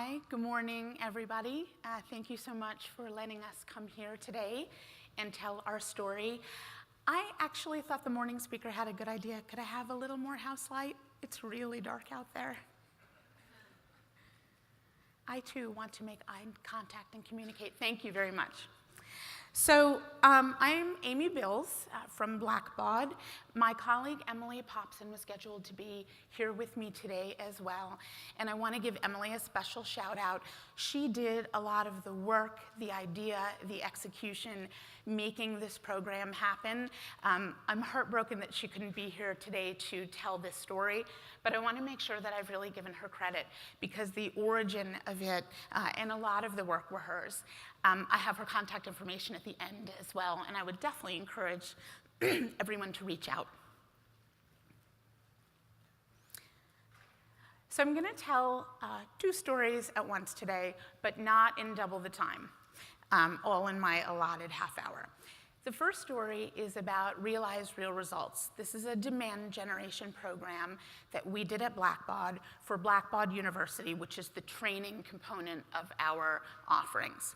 Hi, good morning, everybody. Thank you so much for letting us come here today and tell our story. I actually thought the morning speaker had a good idea. Could I have a little more house light? It's really dark out there. I, too, want to make eye contact and communicate. Thank you very much. So I'm Amy Bills from Blackbaud. My colleague Emily Popson was scheduled to be here with me today as well. And I want to give Emily a special shout out. She did a lot of the work, the idea, the execution, making this program happen. I'm heartbroken that she couldn't be here today to tell this story, but I want to make sure that I've really given her credit because the origin of it and a lot of the work were hers. I have her contact information at the end as well, and I would definitely encourage everyone to reach out. So I'm going to tell two stories at once today, but not in double the time, all in my allotted half hour. The first story is about Realize Real Results. This is a demand generation program that we did at Blackbaud for Blackbaud University, which is the training component of our offerings.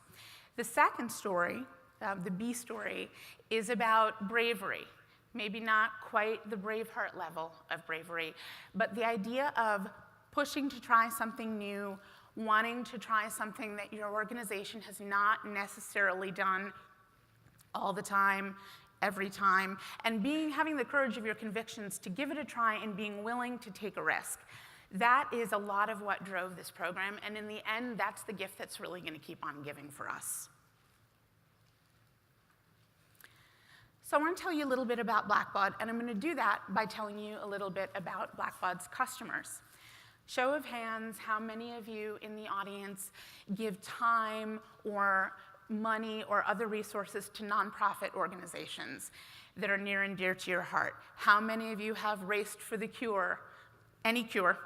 The second story, the B story, is about bravery. Maybe not quite the Braveheart level of bravery, but the idea of pushing to try something new, wanting to try something that your organization has not necessarily done all the time, every time, and having the courage of your convictions to give it a try and being willing to take a risk. That is a lot of what drove this program, and in the end, that's the gift that's really going to keep on giving for us. So I want to tell you a little bit about Blackbaud, and I'm going to do that by telling you a little bit about Blackbaud's customers. Show of hands, how many of you in the audience give time or money or other resources to nonprofit organizations that are near and dear to your heart? How many of you have raced for the cure? Any cure.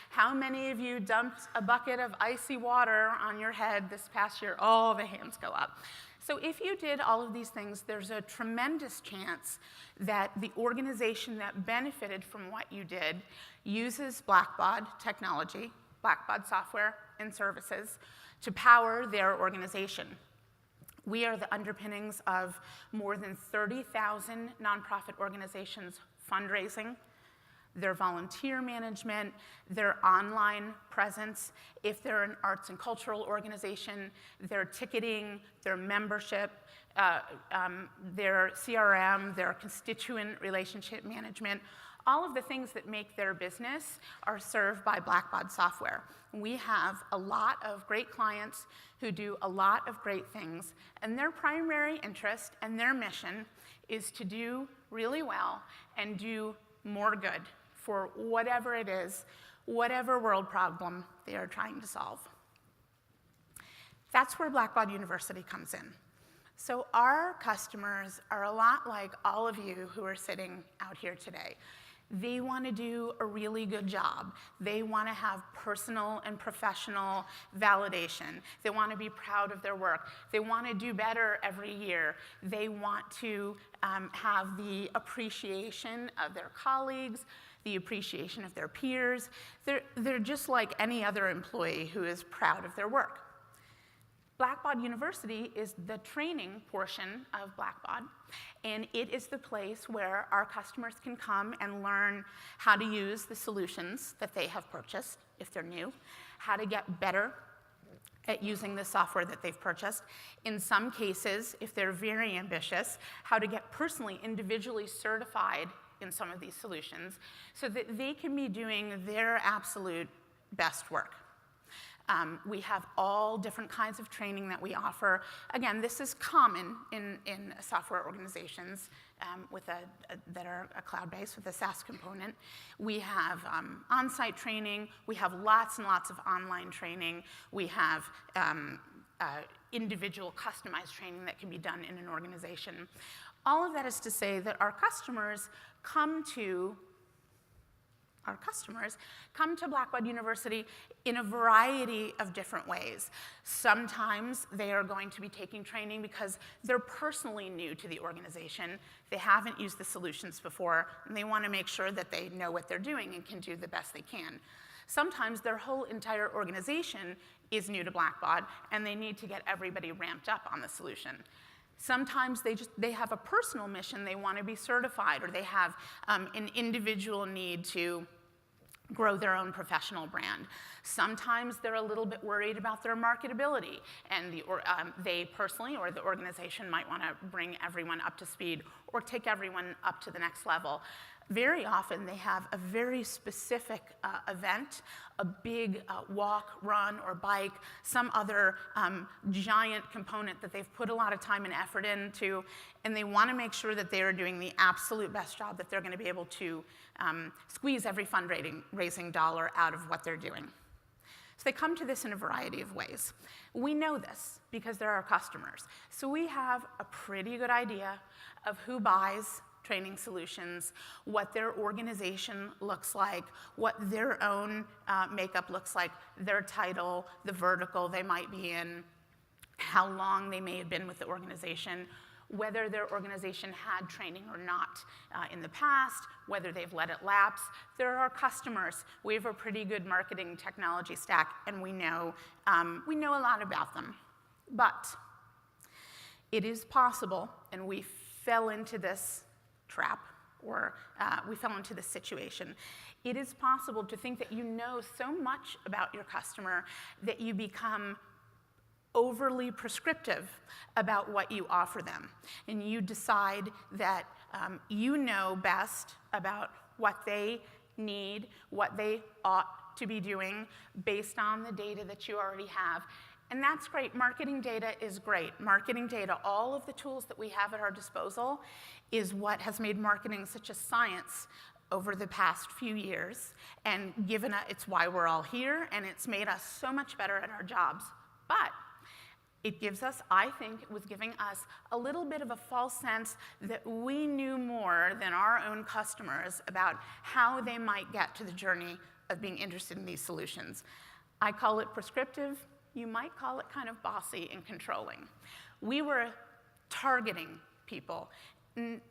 How many of you dumped a bucket of icy water on your head this past year? All the hands go up. So if you did all of these things, there's a tremendous chance that the organization that benefited from what you did uses Blackbaud technology, Blackbaud software and services to power their organization. We are the underpinnings of more than 30,000 nonprofit organizations fundraising, their volunteer management, their online presence. If they're an arts and cultural organization, their ticketing, their membership, their CRM, their constituent relationship management, all of the things that make their business are served by Blackbaud software. We have a lot of great clients who do a lot of great things, and their primary interest and their mission is to do really well and do more good for whatever it is, whatever world problem they are trying to solve. That's where Blackbaud University comes in. So our customers are a lot like all of you who are sitting out here today. They want to do a really good job. They want to have personal and professional validation. They want to be proud of their work. They want to do better every year. They want to have the appreciation of their colleagues, the appreciation of their peers. They're just like any other employee who is proud of their work. Blackbaud University is the training portion of Blackbaud, and it is the place where our customers can come and learn how to use the solutions that they have purchased, if they're new, how to get better at using the software that they've purchased. In some cases, if they're very ambitious, how to get personally, individually certified in some of these solutions so that they can be doing their absolute best work. We have all different kinds of training that we offer. Again, this is common in software organizations that are cloud-based with a SaaS component. We have on-site training. We have lots and lots of online training. We have individual customized training that can be done in an organization. All of that is to say that our customers come to Blackbaud University in a variety of different ways. Sometimes they are going to be taking training because they're personally new to the organization. They haven't used the solutions before, and they want to make sure that they know what they're doing and can do the best they can. Sometimes their whole entire organization is new to Blackbaud, and they need to get everybody ramped up on the solution. Sometimes they have a personal mission, they want to be certified, or they have an individual need to grow their own professional brand. Sometimes they're a little bit worried about their marketability, and they personally or the organization might want to bring everyone up to speed or take everyone up to the next level. Very often they have a very specific event, a big walk, run, or bike, some other giant component that they've put a lot of time and effort into, and they want to make sure that they are doing the absolute best job that they're going to be able to squeeze every fundraising dollar out of what they're doing. So they come to this in a variety of ways. We know this because they're our customers. So we have a pretty good idea of who buys training solutions, what their organization looks like, what their own makeup looks like, their title, the vertical they might be in, how long they may have been with the organization, whether their organization had training or not in the past, whether they've let it lapse. They're our customers. We have a pretty good marketing technology stack, and we know a lot about them. But it is possible, and we fell into this trap, or we fell into this situation. It is possible to think that you know so much about your customer that you become overly prescriptive about what you offer them. And you decide that you know best about what they need, what they ought to be doing based on the data that you already have. And that's great. Marketing data is great. Marketing data, all of the tools that we have at our disposal, is what has made marketing such a science over the past few years. And it's why we're all here, and it's made us so much better at our jobs. But it gives us, I think it was giving us a little bit of a false sense that we knew more than our own customers about how they might get to the journey of being interested in these solutions. I call it prescriptive. You might call it kind of bossy and controlling. We were targeting people.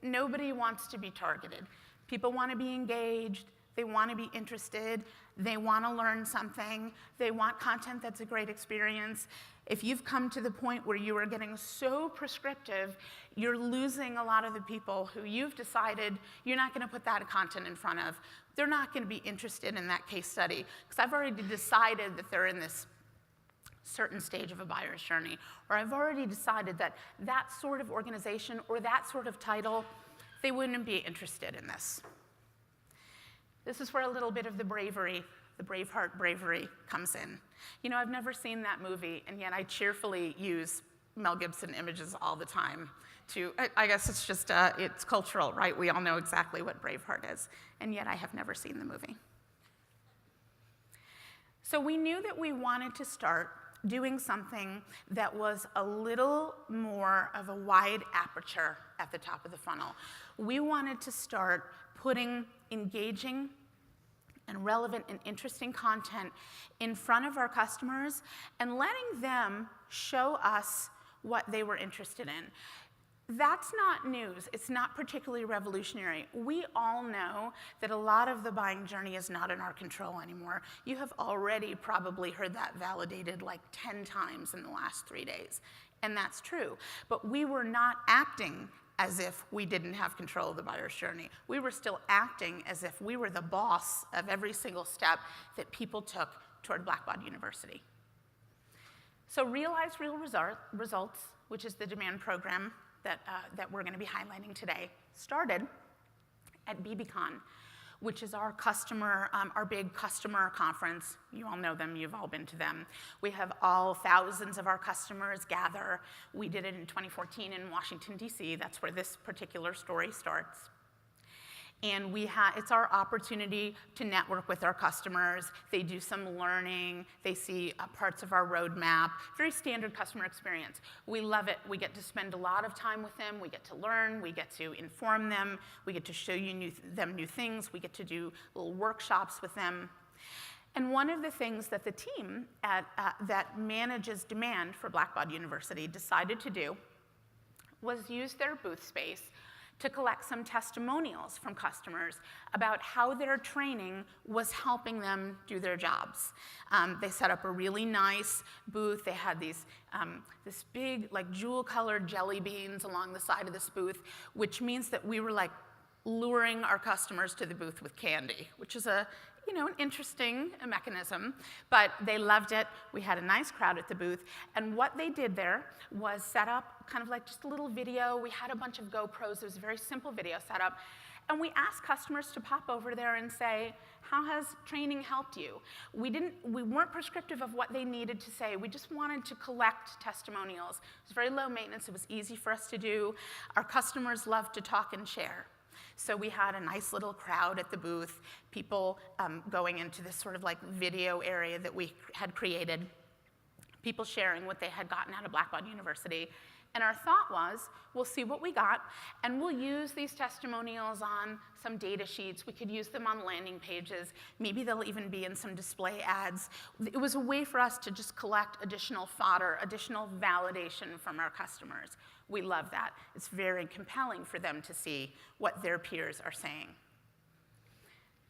Nobody wants to be targeted. People want to be engaged. They want to be interested. They want to learn something. They want content that's a great experience. If you've come to the point where you are getting so prescriptive, you're losing a lot of the people who you've decided you're not going to put that content in front of. They're not going to be interested in that case study because I've already decided that they're in this certain stage of a buyer's journey, or I've already decided that that sort of organization or that sort of title, they wouldn't be interested in this. This is where a little bit of the bravery, the Braveheart bravery, comes in. You know, I've never seen that movie, and yet I cheerfully use Mel Gibson images all the time I guess it's just, it's cultural, right? We all know exactly what Braveheart is, and yet I have never seen the movie. So we knew that we wanted to start doing something that was a little more of a wide aperture at the top of the funnel. We wanted to start putting engaging and relevant and interesting content in front of our customers and letting them show us what they were interested in. That's not news. It's not particularly revolutionary. We all know that a lot of the buying journey is not in our control anymore. You have already probably heard that validated like 10 times in the last 3 days, and that's true. But we were not acting as if we didn't have control of the buyer's journey. We were still acting as if we were the boss of every single step that people took toward Blackbaud University. So Realize Real Results, which is the demand program that we're going to be highlighting today, started at BBCon, which is our big customer conference. You all know them, you've all been to them. We have all thousands of our customers gather. We did it in 2014 in Washington, D.C. That's where this particular story starts. And it's our opportunity to network with our customers. They do some learning. They see parts of our roadmap. Very standard customer experience. We love it. We get to spend a lot of time with them. We get to learn. We get to inform them. We get to show them new things. We get to do little workshops with them. And one of the things that the team that manages demand for Blackbaud University decided to do was use their booth space to collect some testimonials from customers about how their training was helping them do their jobs. They set up a really nice booth. They had this big, like, jewel-colored jelly beans along the side of this booth, which means that we were like luring our customers to the booth with candy, which is an interesting mechanism, but they loved it. We had a nice crowd at the booth, and what they did there was set up kind of like just a little video. We had a bunch of GoPros. It was a very simple video setup, and we asked customers to pop over there and say, how has training helped you? We weren't prescriptive of what they needed to say. We just wanted to collect testimonials. It was very low maintenance. It was easy for us to do. Our customers loved to talk and share. So we had a nice little crowd at the booth, people going into this sort of like video area that we had created, people sharing what they had gotten out of Blackbaud University. And our thought was, we'll see what we got, and we'll use these testimonials on some data sheets. We could use them on landing pages. Maybe they'll even be in some display ads. It was a way for us to just collect additional fodder, additional validation from our customers. We love that. It's very compelling for them to see what their peers are saying.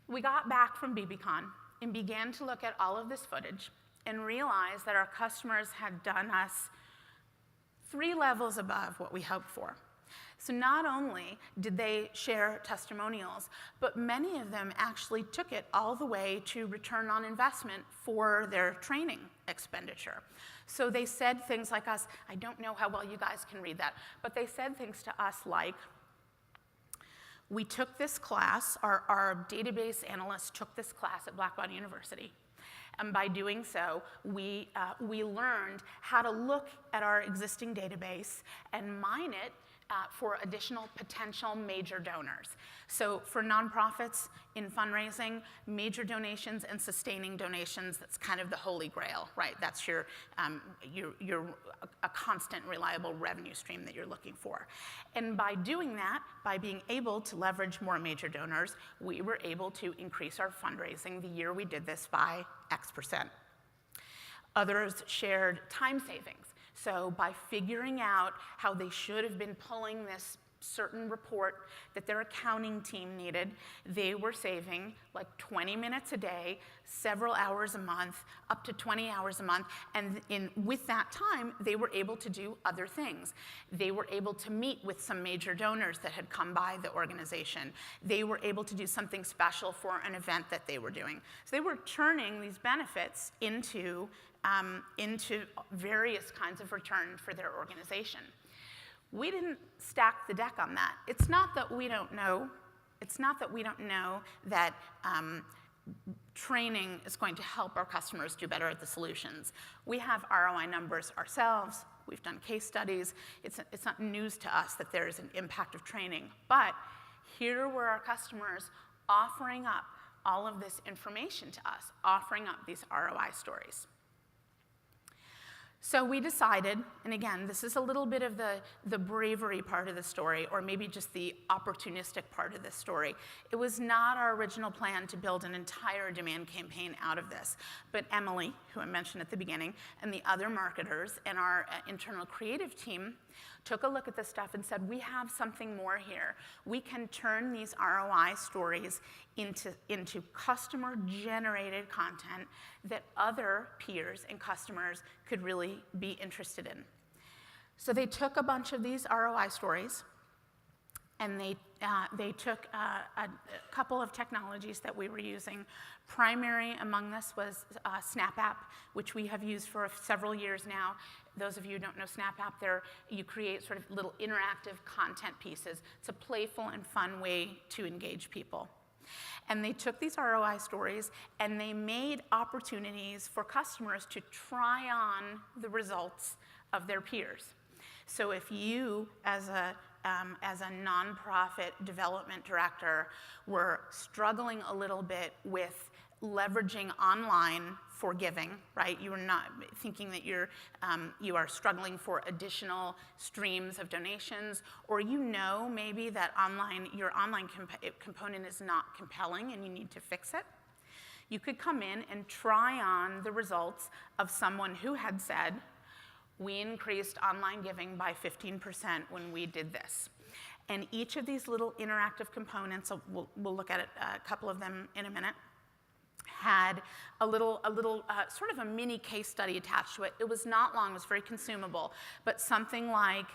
We got back from BBCon and began to look at all of this footage and realized that our customers had done us 3 levels above what we hoped for. So not only did they share testimonials, but many of them actually took it all the way to return on investment for their training expenditure. So they said things like us, I don't know how well you guys can read that, but they said things to us like, we took this class, our database analysts took this class at Blackbaud University. And by doing so, we learned how to look at our existing database and mine it for additional potential major donors. So for nonprofits in fundraising, major donations and sustaining donations, that's kind of the holy grail, right? That's your a constant, reliable revenue stream that you're looking for. And by doing that, by being able to leverage more major donors, we were able to increase our fundraising the year we did this by X%. Others shared time savings. So by figuring out how they should have been pulling this certain report that their accounting team needed, they were saving like 20 minutes a day, several hours a month, up to 20 hours a month, and with that time, they were able to do other things. They were able to meet with some major donors that had come by the organization. They were able to do something special for an event that they were doing. So they were turning these benefits into various kinds of return for their organization. We didn't stack the deck on that. It's not that we don't know. It's not that we don't know that training is going to help our customers do better at the solutions. We have ROI numbers ourselves. We've done case studies. It's not news to us that there is an impact of training. But here were our customers offering up all of this information to us, offering up these ROI stories. So we decided, and again, this is a little bit of the bravery part of the story, or maybe just the opportunistic part of the story. It was not our original plan to build an entire demand campaign out of this. But Emily, who I mentioned at the beginning, and the other marketers and our internal creative team took a look at this stuff and said, we have something more here. We can turn these ROI stories into customer-generated content that other peers and customers could really be interested in. So they took a bunch of these ROI stories, and they took a couple of technologies that we were using. Primary among this was SnapApp, which we have used for several years now. Those of you who don't know SnapApp, you create sort of little interactive content pieces. It's a playful and fun way to engage people. And they took these ROI stories and they made opportunities for customers to try on the results of their peers. So if you, as a nonprofit development director, were struggling a little bit with leveraging online for giving, right? You are not thinking that you are struggling for additional streams of donations, or you know maybe that your online component is not compelling and you need to fix it. You could come in and try on the results of someone who had said, we increased online giving by 15% when we did this. And each of these little interactive components, so we'll look at a couple of them in a minute, had a little sort of a mini case study attached to it. It was not long, it was very consumable, but something like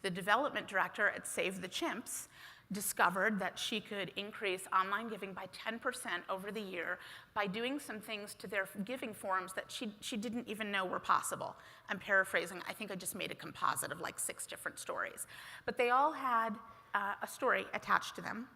the development director at Save the Chimps discovered that she could increase online giving by 10% over the year by doing some things to their giving forms that she didn't even know were possible. I'm paraphrasing, I think I just made a composite of like 6 different stories. But they all had a story attached to them.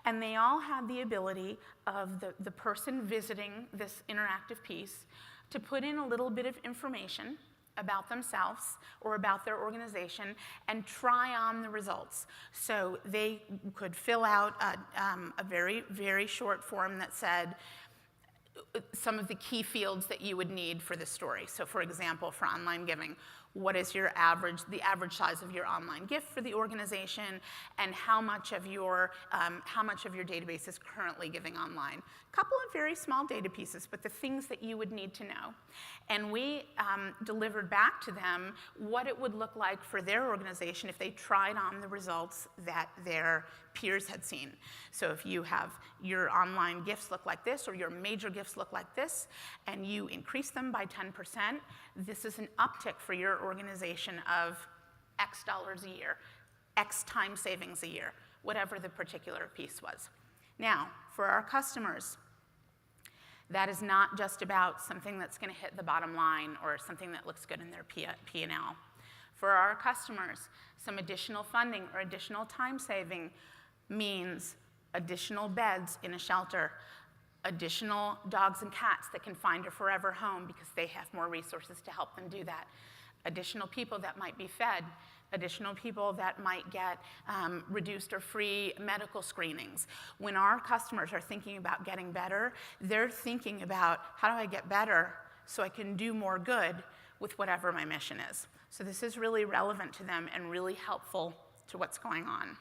And they all had the ability of the person visiting this interactive piece to put in a little bit of information about themselves or about their organization and try on the results. So they could fill out a very, very short form that said some of the key fields that you would need for this story. So for example, for online giving, what is the average size of your online gift for the organization, and how much of your database is currently giving online? A couple of very small data pieces, but the things that you would need to know. And we delivered back to them what it would look like for their organization if they tried on the results that their peers had seen. So if you have your online gifts look like this, or your major gifts look like this, and you increase them by 10%, this is an uptick for your organization of X dollars a year, X time savings a year, whatever the particular piece was. Now, for our customers, that is not just about something that's going to hit the bottom line or something that looks good in their P&L. For our customers, some additional funding or additional time saving means additional beds in a shelter, additional dogs and cats that can find a forever home because they have more resources to help them do that, additional people that might be fed, additional people that might get reduced or free medical screenings. When our customers are thinking about getting better, they're thinking about, how do I get better so I can do more good with whatever my mission is? So this is really relevant to them and really helpful to what's going on.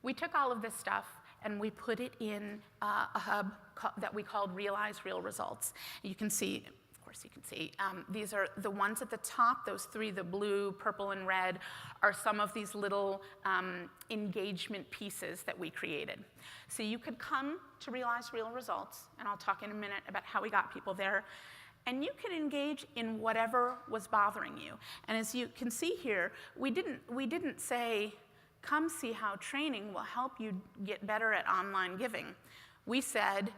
We took all of this stuff and we put it in a hub that we called Realize Real Results. You can see, of course you can see, these are the ones at the top, those 3, the blue, purple, and red, are some of these little engagement pieces that we created. So you could come to Realize Real Results, and I'll talk in a minute about how we got people there, and you could engage in whatever was bothering you. And as you can see here, we didn't say, come see how training will help you get better at online giving. We said,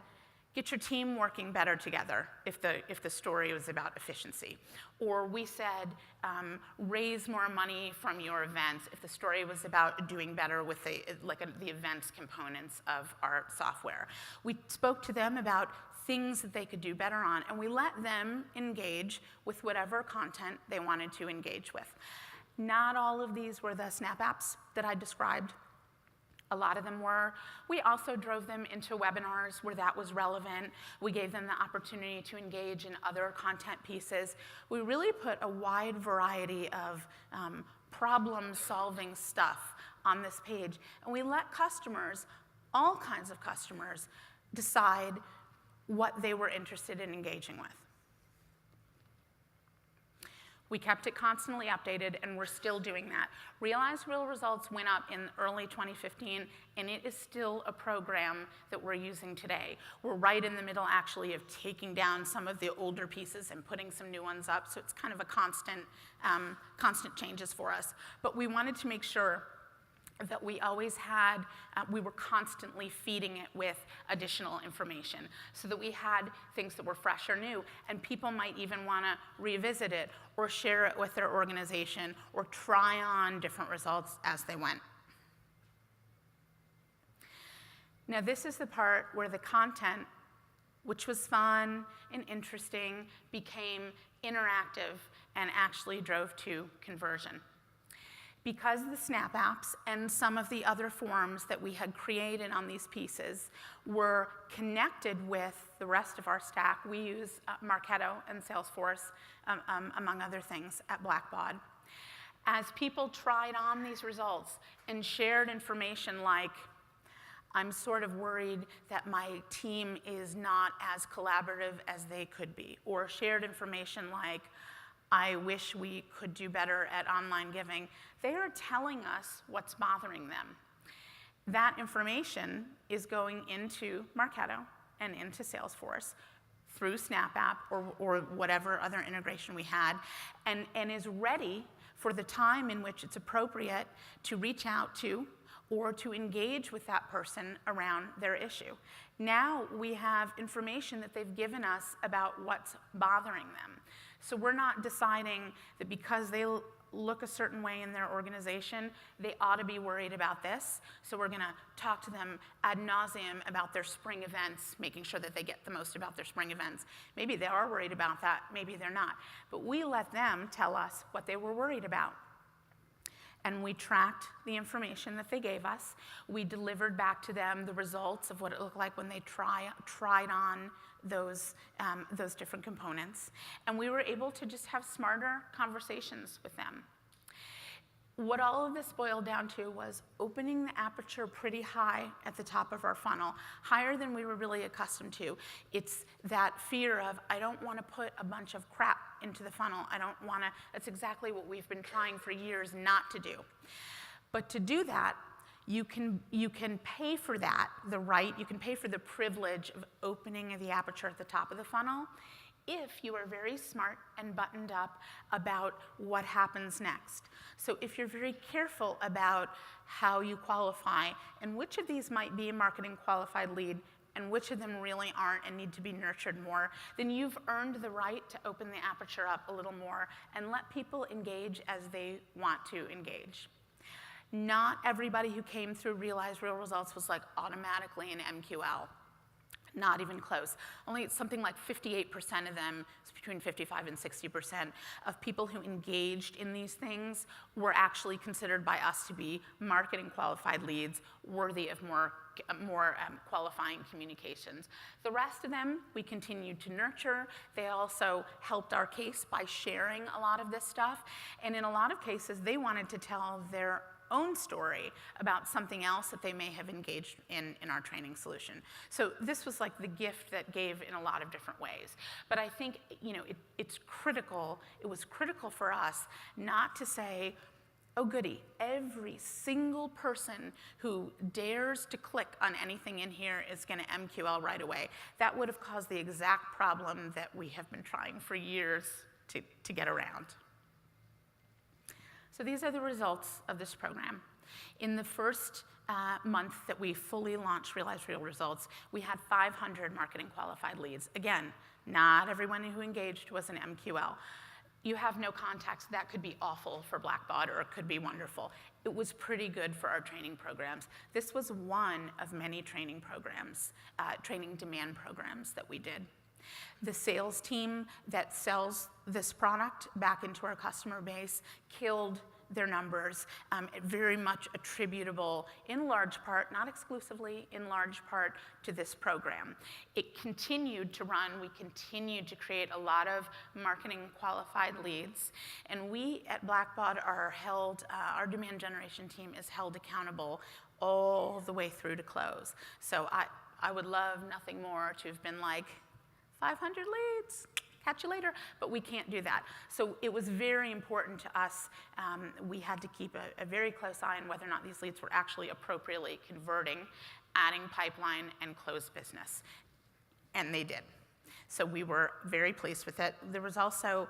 get your team working better together if the story was about efficiency. Or we said, raise more money from your events if the story was about doing better with the events components of our software. We spoke to them about things that they could do better on, and we let them engage with whatever content they wanted to engage with. Not all of these were the Snap apps that I described. A lot of them were. We also drove them into webinars where that was relevant. We gave them the opportunity to engage in other content pieces. We really put a wide variety of problem-solving stuff on this page. And we let customers, all kinds of customers, decide what they were interested in engaging with. We kept it constantly updated, and we're still doing that. Realize Real Results went up in early 2015, and it is still a program that we're using today. We're right in the middle, actually, of taking down some of the older pieces and putting some new ones up, so it's kind of a constant changes for us. But we wanted to make sure that we always had, we were constantly feeding it with additional information so that we had things that were fresh or new, and people might even want to revisit it or share it with their organization or try on different results as they went. Now this is the part where the content, which was fun and interesting, became interactive and actually drove to conversion. Because the Snap apps and some of the other forms that we had created on these pieces were connected with the rest of our stack, we use Marketo and Salesforce, among other things, at Blackbaud. As people tried on these results and shared information like, I'm sort of worried that my team is not as collaborative as they could be, or shared information like, I wish we could do better at online giving. They are telling us what's bothering them. That information is going into Marketo and into Salesforce through Snap App or whatever other integration we had, and is ready for the time in which it's appropriate to reach out to or to engage with that person around their issue. Now we have information that they've given us about what's bothering them. So we're not deciding that because they look a certain way in their organization, they ought to be worried about this. So we're going to talk to them ad nauseum about their spring events, making sure that they get the most about their spring events. Maybe they are worried about that, maybe they're not. But we let them tell us what they were worried about. And we tracked the information that they gave us. We delivered back to them the results of what it looked like when they tried on those different components. And we were able to just have smarter conversations with them. What all of this boiled down to was opening the aperture pretty high at the top of our funnel, higher than we were really accustomed to. It's that fear of, I don't want to put a bunch of crap into the funnel. I don't want to, that's exactly what we've been trying for years not to do. But to do that, you can pay for that, you can pay for the privilege of opening the aperture at the top of the funnel if you are very smart and buttoned up about what happens next. So if you're very careful about how you qualify and which of these might be a marketing qualified lead and which of them really aren't and need to be nurtured more, then you've earned the right to open the aperture up a little more and let people engage as they want to engage. Not everybody who came through Realize Real Results was like automatically an MQL. Not even close. Only something like 58% of them, it's between 55 and 60% of people who engaged in these things were actually considered by us to be marketing qualified leads worthy of more qualifying communications. The rest of them, we continued to nurture. They also helped our case by sharing a lot of this stuff. And in a lot of cases, they wanted to tell their own story about something else that they may have engaged in our training solution. So this was like the gift that gave in a lot of different ways. But I think it's critical, it was critical for us not to say, oh goody, every single person who dares to click on anything in here is going to MQL right away. That would have caused the exact problem that we have been trying for years to get around. So these are the results of this program. In the first month that we fully launched Realize Real Results, we had 500 marketing qualified leads. Again, not everyone who engaged was an MQL. You have no context. That could be awful for Blackbaud or it could be wonderful. It was pretty good for our training programs. This was one of many training programs, training demand programs that we did. The sales team that sells this product back into our customer base killed their numbers, very much attributable in large part, not exclusively, in large part to this program. It continued to run. We continued to create a lot of marketing qualified leads. And we at Blackbaud are held, our demand generation team is held accountable all the way through to close. So I would love nothing more to have been like, 500 leads, catch you later, but we can't do that. So it was very important to us. We had to keep a very close eye on whether or not these leads were actually appropriately converting, adding pipeline, and closed business. And they did. So we were very pleased with it. There was also,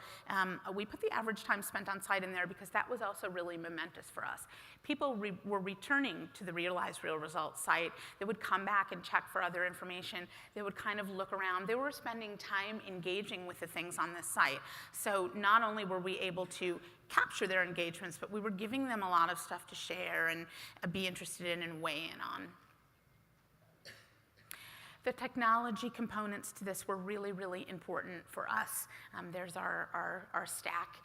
we put the average time spent on site in there because that was also really momentous for us. People were returning to the Realize Real Results site. They would come back and check for other information. They would kind of look around. They were spending time engaging with the things on this site. So not only were we able to capture their engagements, but we were giving them a lot of stuff to share and be interested in and weigh in on. The technology components to this were really, really important for us. There's our stack.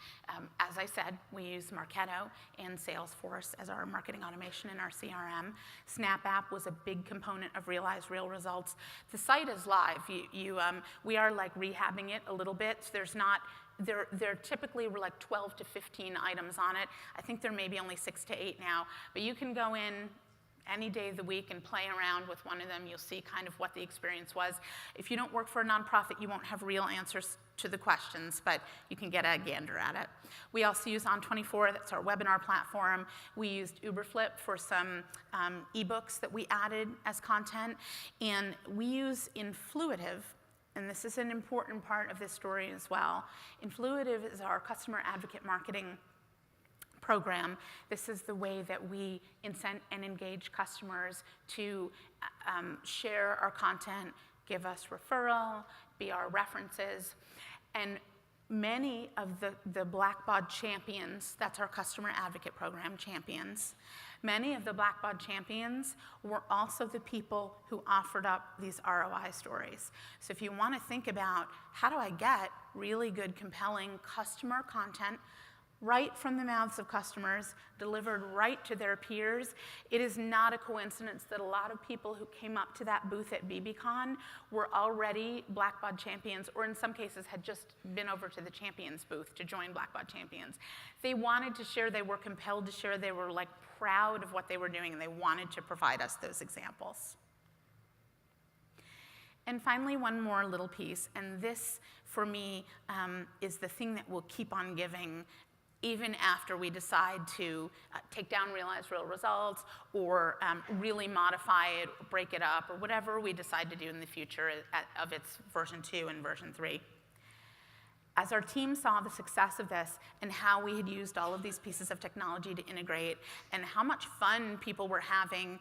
As I said, we use Marketo and Salesforce as our marketing automation and our CRM. Snap App was a big component of Realize Real Results. The site is live. We are like rehabbing it a little bit. So there's not, there typically were like 12 to 15 items on it. I think there may be only 6 to 8 now, but you can go in, any day of the week and play around with one of them. You'll see kind of what the experience was. If you don't work for a nonprofit, you won't have real answers to the questions, but you can get a gander at it. We also use On24, that's our webinar platform. We used Uberflip for some ebooks that we added as content. And we use Influitive, and this is an important part of this story as well. Influitive is our customer advocate marketing program. This is the way that we incent and engage customers to share our content, give us referral, be our references. And many of the Blackbaud champions, that's our customer advocate program, champions, many of the Blackbaud champions were also the people who offered up these ROI stories. So if you want to think about how do I get really good, compelling customer content right from the mouths of customers, delivered right to their peers, it is not a coincidence that a lot of people who came up to that booth at BBCon were already Blackbaud champions, or in some cases had just been over to the champions booth to join Blackbaud champions. They wanted to share, they were compelled to share, they were like proud of what they were doing, and they wanted to provide us those examples. And finally, one more little piece, and this, for me, is the thing that will keep on giving even after we decide to take down Realize Real Results or really modify it, or break it up, or whatever we decide to do in the future of its version 2 and version 3. As our team saw the success of this and how we had used all of these pieces of technology to integrate and how much fun people were having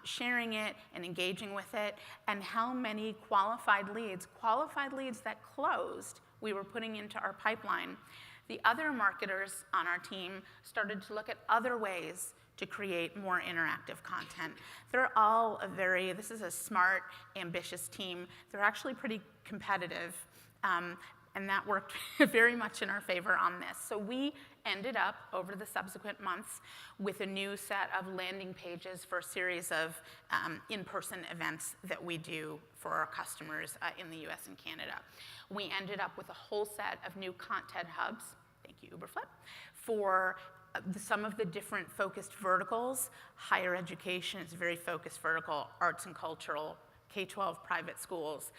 sharing it and engaging with it, and how many qualified leads that closed, we were putting into our pipeline, the other marketers on our team started to look at other ways to create more interactive content. They're all this is a smart, ambitious team. They're actually pretty competitive, and that worked very much in our favor on this. So we ended up, over the subsequent months, with a new set of landing pages for a series of in-person events that we do for our customers in the US and Canada. We ended up with a whole set of new content hubs, thank you, Uberflip, for some of the different focused verticals. Higher education is a very focused vertical, arts and cultural, K-12 private schools,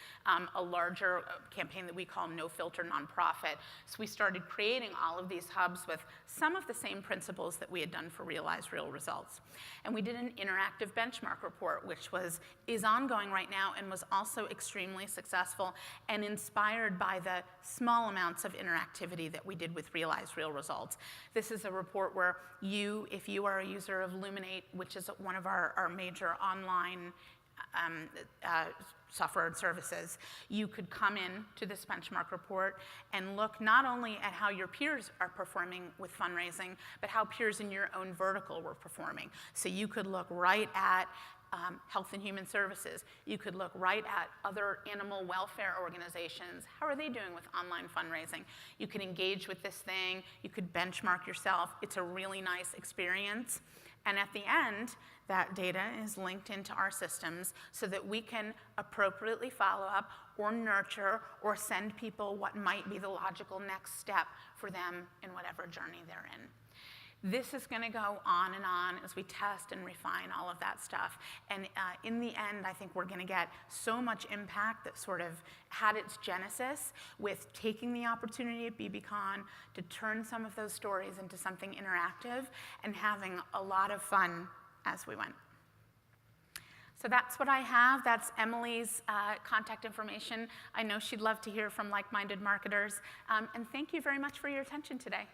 a larger campaign that we call No Filter Nonprofit. So we started creating all of these hubs with some of the same principles that we had done for Realize Real Results. And we did an interactive benchmark report, which is ongoing right now and was also extremely successful and inspired by the small amounts of interactivity that we did with Realize Real Results. This is a report where if you are a user of Luminate, which is one of our major online software and services, you could come in to this benchmark report and look not only at how your peers are performing with fundraising, but how peers in your own vertical were performing. So you could look right at Health and Human Services. You could look right at other animal welfare organizations. How are they doing with online fundraising? You could engage with this thing. You could benchmark yourself. It's a really nice experience. And at the end, that data is linked into our systems so that we can appropriately follow up or nurture or send people what might be the logical next step for them in whatever journey they're in. This is going to go on and on as we test and refine all of that stuff. And in the end, I think we're going to get so much impact that sort of had its genesis with taking the opportunity at BBCon to turn some of those stories into something interactive and having a lot of fun as we went. So that's what I have. That's Emily's contact information. I know she'd love to hear from like-minded marketers. And thank you very much for your attention today.